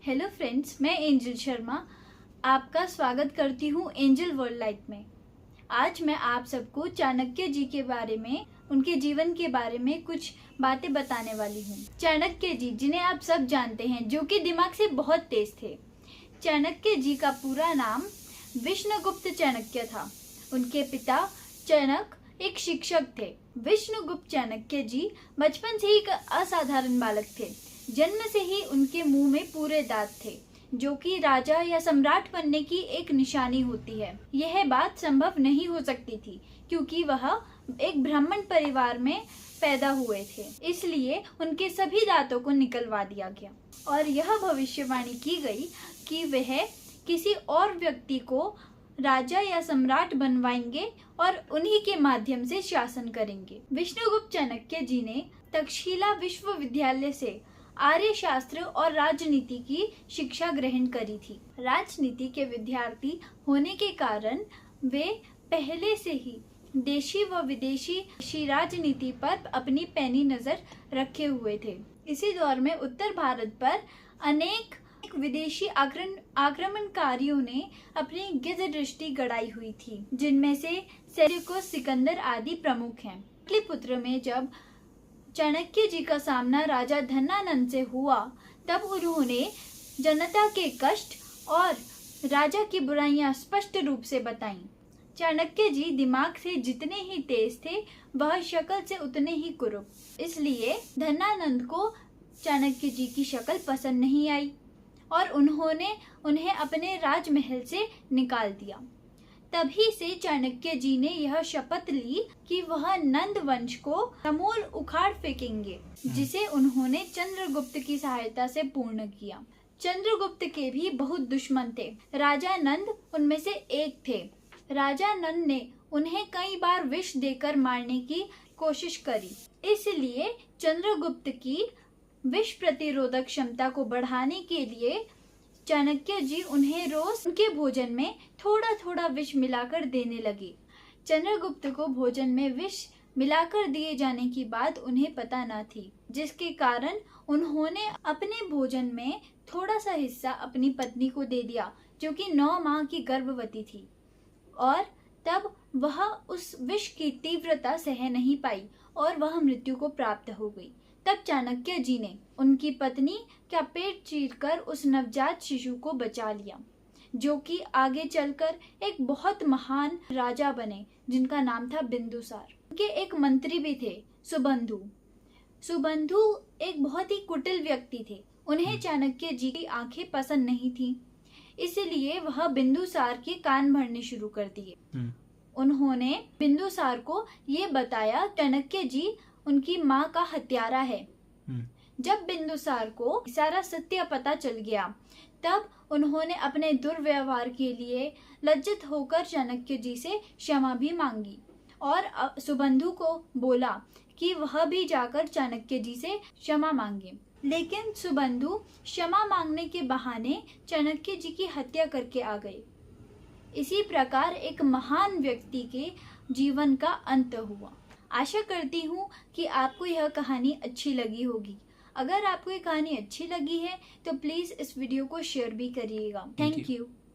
Hello friends, मैं angel Sharma आपका स्वागत करती हूँ एंजल वर्ल्ड लाइट में। आज मैं आप सबको चाणक्य जी के बारे में, उनके जीवन के बारे में कुछ बातें बताने वाली हूँ। चाणक्य जी, जिन्हें आप सब जानते हैं, जो कि दिमाग से बहुत तेज थे। चाणक्य जी का पूरा नाम विष्णुगुप्त चाणक्य था। उनके पिता चाणक एक शिक्षक थे। विष्णुगुप्त चाणक्य जी बचपन से ही एक असाधारण बालक थे। जन्म से ही उनके मुंह में पूरे दांत थे, जो कि राजा या सम्राट बनने की एक निशानी होती है। यह बात संभव नहीं हो सकती थी क्योंकि वह एक ब्राह्मण परिवार में पैदा हुए थे, इसलिए उनके सभी दांतों को निकलवा दिया गया और यह भविष्यवाणी की गई कि वह किसी और व्यक्ति को राजा या सम्राट बनवाएंगे और उन्हीं के माध्यम से शासन करेंगे। विष्णुगुप्त चाणक्य जी ने तक्षशिला विश्वविद्यालय से आर्य शास्त्र और राजनीति की शिक्षा ग्रहण करी थी। राजनीति के विद्यार्थी होने के कारण वे पहले से ही देशी व विदेशी राजनीति पर अपनी पैनी नजर रखे हुए थे। इसी दौर में उत्तर भारत पर अनेक विदेशी आक्रमणकारियों ने अपनी गिद्ध दृष्टि गड़ाई हुई थी, जिनमें से सेल्यूकस, सिकंदर आदि प्रमुख हैं। पाटलिपुत्र में जब चाणक्य जी का सामना राजा धनानंद से हुआ, तब उन्होंने जनता के कष्ट और राजा की बुराइयां स्पष्ट रूप से बताईं। चाणक्य जी दिमाग से जितने ही तेज थे, वह शक्ल से उतने ही कुरूप। इसलिए धनानंद को चाणक्य जी की शक्ल पसंद नहीं आई और उन्होंने उन्हें अपने राजमहल से निकाल दिया। तभी से चाणक्य जी ने यह शपथ ली कि वह नंद वंश को समूल उखाड़ फेंकेंगे, जिसे उन्होंने चंद्रगुप्त की सहायता से पूर्ण किया। चंद्रगुप्त के भी बहुत दुश्मन थे। राजा नंद उनमें से एक थे। राजा नंद ने उन्हें कई बार विष देकर मारने की कोशिश करी। इसलिए चंद्रगुप्त की विष प्रतिरोधक क्षमता को बढ़ाने के लिए चाणक्य जी उन्हें रोज उनके भोजन में थोड़ा थोड़ा विष मिलाकर देने लगे। चंद्रगुप्त को भोजन में विष मिलाकर दिए जाने की बात उन्हें पता न थी, जिसके कारण उन्होंने अपने भोजन में थोड़ा सा हिस्सा अपनी पत्नी को दे दिया, जो कि 9 माह की गर्भवती थी, और तब वह उस विष की तीव्रता सह नहीं पाई और वह मृत्यु को प्राप्त हो गई। तब चाणक्य जी ने उनकी पत्नी का पेट चीरकर उस नवजात शिशु को बचा लिया, जो कि आगे चलकर एक बहुत महान राजा बने, जिनका नाम था बिंदुसार। उनके एक मंत्री भी थे, सुबंधु। सुबंधु एक बहुत ही कुटिल व्यक्ति थे। उन्हें चाणक्य जी की आंखें पसंद नहीं थी, इसलिए वह बिंदुसार के कान भरने शुरू कर दिए। उन्होंने बिंदुसार को ये बताया चाणक्य जी उनकी माँ का हत्यारा है। जब बिंदुसार को सारा सत्य पता चल गया, तब उन्होंने अपने दुर्व्यवहार के लिए लज्जित होकर चाणक्य जी से क्षमा भी मांगी और सुबंधु को बोला कि वह भी जाकर चाणक्य जी से क्षमा मांगे। लेकिन सुबंधु क्षमा मांगने के बहाने चाणक्य जी की हत्या करके आ गए। इसी प्रकार एक महान व्यक्ति के जीवन का अंत हुआ। आशा करती हूँ कि आपको यह कहानी अच्छी लगी होगी। अगर आपको ये कहानी अच्छी लगी है तो प्लीज इस वीडियो को शेयर भी करिएगा। Thank you.